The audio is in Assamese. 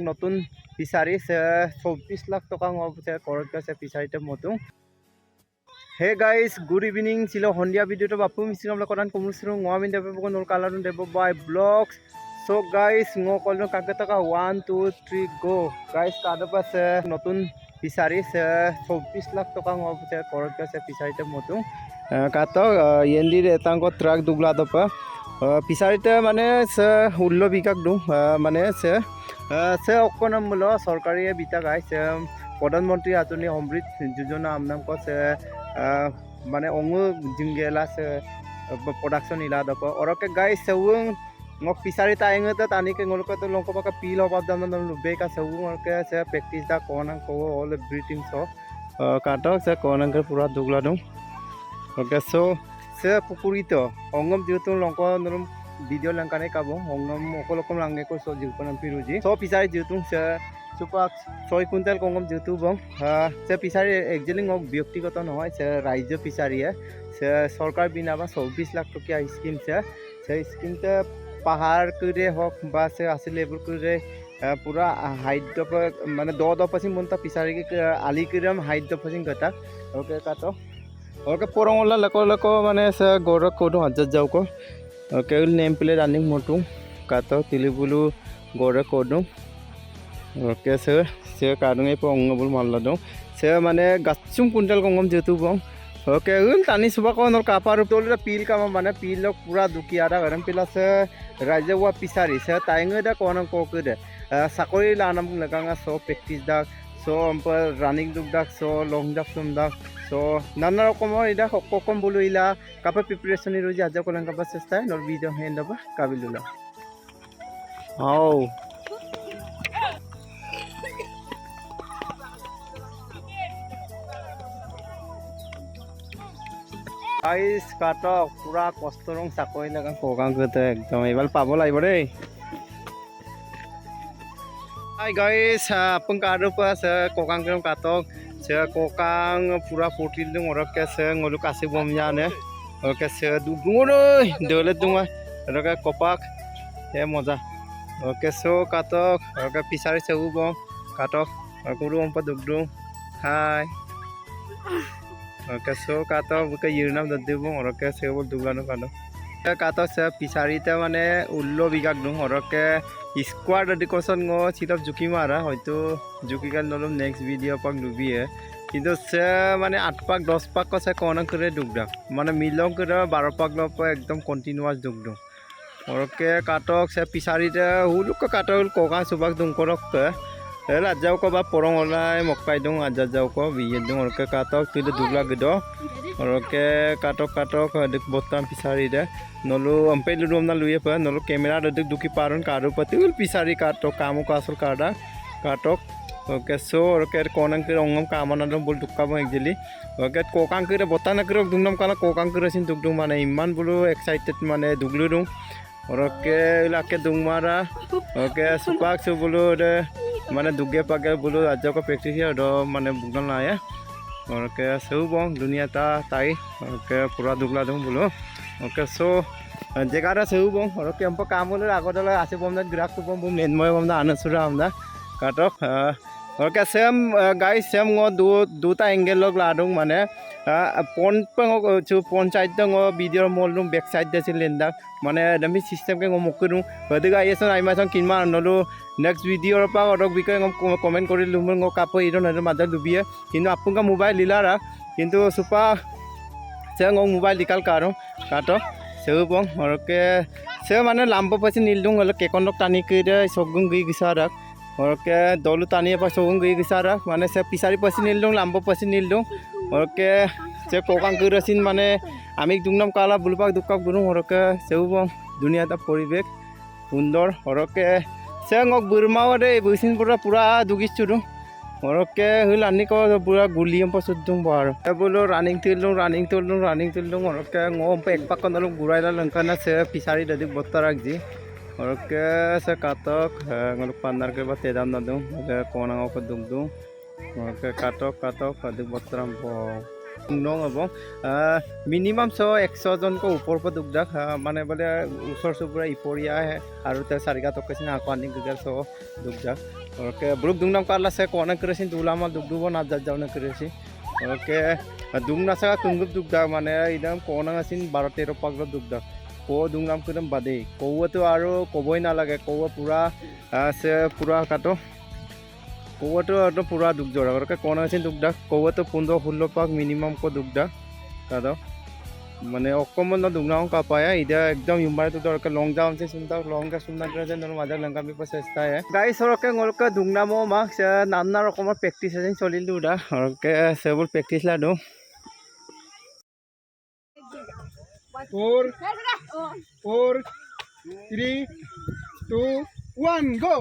নতুন ফিচারি 24 লাখ টাকা খরচ গেছে ফিচারিতে মতো। হে গাইস, গুড ইভিনিং ছিল সন্ধিয়া ভিডিওটো বাপু মিছিল আমরা কথা কমুছিলো আমি দেব নল কালারন দেব বাই ব্লগস। সো গাইস কল কাকে টাকা 1 2 3 গো গাইস কাদ পাশে নতুন ফিচারি 24 লাখ টাকা খরচ গেছে ফিচারিতে মতো কাত ইয়েন্দির এতাঙ্ক ট্রাক দুবলা দপা ফিচারিতে মানে 16 বিঘাক দু মানে সে অকনম মূল সরকারি বিটা গাইস প্রধানমন্ত্রী আঁচনি সমৃদ্ধ যোজনা আমনাম কছে মানে অঙ্গু জিংগেলা প্রোডাকশন ইলা দপ ওরকে guys সেউং ngok fisari taenge ta tani ke ngol ko to longko baka pil obab dam dam lube ka seung orke se practice da konang ko all breathing so katok se konang ke pura dugla dum oke so se pupurito ongom diutu longko num video langkane kabo ongom okolokom langne ko so jiu konam piruji so fisari diutu se supak 6 quintal কংগম যেহেতু বং সে ফিচারি একচুয়ালি মোক ব্যক্তিগত নহয় সে রাজ্য ফিচারি সে সরকার বিনা বা 24 লাখ টকিয়া স্কিম সে স্কিমতে পাহাড় করে হোক বা সে আসে লেবুর করে পুরা হাইট মানে 10% মনটা ফিচারি আলি কিরম হাইট পছিং গটা ওকে কাটো ওকে পরংলা লকো মানে সে গৌর কোডো হাজার যাও কো ওকে নেম প্লেট রানিং মোটু কাটো তিলিবুলু গৌর কোডো oke se kadung epo ongobul mallo dong se mane gachum kuntal kongom jetu bong oke tani suba ko nor kapar tolra pil kama mane pil lok pura dukiara garam pila se raja wa pisari se tainge da konang ko kude sakori lanam laganga so practice dak so running duk dak so long jump sum dak so nana rokomor ida kokom bulu ila kapa preparation ni roji aja kolang kapa sesta nor video hand ba kabilula au গাইস কাটক পুরা কষ্ট রং চাকৰি লগা কোকাং কৰতে একদম এবাৰ পাব লাগিব দেই হাই গাইস আপন কাৰো পাছ কোকাং করম কাটক সে কোকাং পুরা ফুটিল দং ওরকে সে ngolu কাছে বম জানে ওকে সে দুগুরই দলে দুমা ওরকে কপাক হে মজা ওকে সো কাটক ওকে পিছাৰি সেউ বম কাটক কুৰু অম্প দুগদু হাই oke so kato buka yirnam dadibung oroke sebol duglano kado kato se pisarite mane 16 bigak dung oroke squad dikoson ngo chitap juki mara hoyto juki kan nolom next video pak lubiye কিন্তু সে মানে 8 পাক 10 পাক কছে কোন করে দুগদা মানে মিলং করে 12 পাক লপ একদম continuous দুগদু oroke katok se pisarite huluk katok koka subak dung korok Ela jauh ko ba porong olai mokai dong aja jauh ko biye dong orke katok tidak dugla gedo orke katok dik botam pisari de nolu ampe ludum na luye pa nolu kamera de duki paron karu patul pisari katok kamu kasur kada katok oke so orke konang ke ongom kamana dong bol dukka bang actually oke kokang ke botana ke dungnom kala kokang ke sin dugdung mane iman bulu excited mane duglu dong orke ilake dungmara oke supak su bulu de মানে দুগে পাগে বলো আজক প্র্যাকটিস দ মানে বুগন লায়া ওকে সেউ বং দুনিয়া তা তাই ওকে পুরা দুগলা দং বলো ওকে সো জেগাটা সেউ বং ওকে আমপ কামলে আগদলে আছে বমদা গ্রাফ বম বম নেনময় বমদা আনসুরা আমদা কাটক ওকে সেম গাইস সেম গ দুটা এঙ্গেল লগ লাদং মানে পঞ্চায়েত দং ভিডিও মল দং ব্যাক সাইড দেছিল লেন্দা মানে দমি সিস্টেম কে মকরু হদিগা আইছন আইমাছন কিনমা নলু নেক্সট ভিডিওর পা অডক বিকয় কমেন্ট কৰি লুম গ কাপ ইরন মাদা দুবিয়ে কিন্তু আপুনকা মোবাইল লিলারা কিন্তু সুপা সে গ মোবাইল লিকাল কারো কাটো সেউ বং ওরকে সে মানে লাম্ব পাছি নিলদুং হলে কেকনক টানি কইরে সগুং গই গিসারাক ওরকে দলু টানি পা সগুং গই গিসারাক মানে সে পিসারি পাছি নিলদুং লাম্ব পাছি নিলদুং ওরকে সে কোকাং কইরাছিন মানে আমি দুংনাম কালা বুলপাক দুকাক বুরুং ওরকে সেউ বং দুনিয়াটা পরিবেশ সুন্দর ওরকে সে ngok burmaw de busin pura dugis chudu oroke hul ani ko pura guliam pa sudung bar e bolo running tildung oroke ngom pe ekpak kon lu gurai la langkana se pisari dadi bottarak ji oroke se katok ngol pandar ke ba tedam na dung kona ko dugdung oroke katok dadi bottaram bo নং হ'ব মিনিমাম 100জনকৈ ওপৰৰ পৰা দুগ্ধক মানে বোলে ওচৰ চুবুৰীয়া ইপৰীয়া আৰু তেওঁ চাৰিগা টকাইছিল আকৌ আনি দুগ্ধক দুগ্ধক ওকে ব্ৰুক দুংনাম কালাছে কোনা করেছেন দুলামা দুগ্ধব না যাওনা করেছি ওকে দুং নাসাকা তুঙ্গুব দুগ্ধক মানে একদম কোনা আছেন 12-13 পাগল দুগ্ধক কৌ দুংনাম কদম বাদে কৌটো আৰু ক'বই নালাগে কৌ পুৰা আছে পুৰা কাটো কৌটো একদম পুৰা দুগ্ধ ওকে কোনা আছেন দুগ্ধক কৌটো 15-16 পাক মিনিমাম কো দুগ্ধক কাটো মানে অকমান দুংনাম কাপায়া ইদা একদম ইমারে তো দরকার লং জাম से सुनता लॉन्ग का सुनना करे जन मजा लंका भी प्रचेष्टा है गाइस ओके ngolka दुंगनामो माक्स नामना रकम प्रेक्टिस है चलिल दुदा ओके सेबल प्रेक्टिस ला दो 4 4 3 2 1 go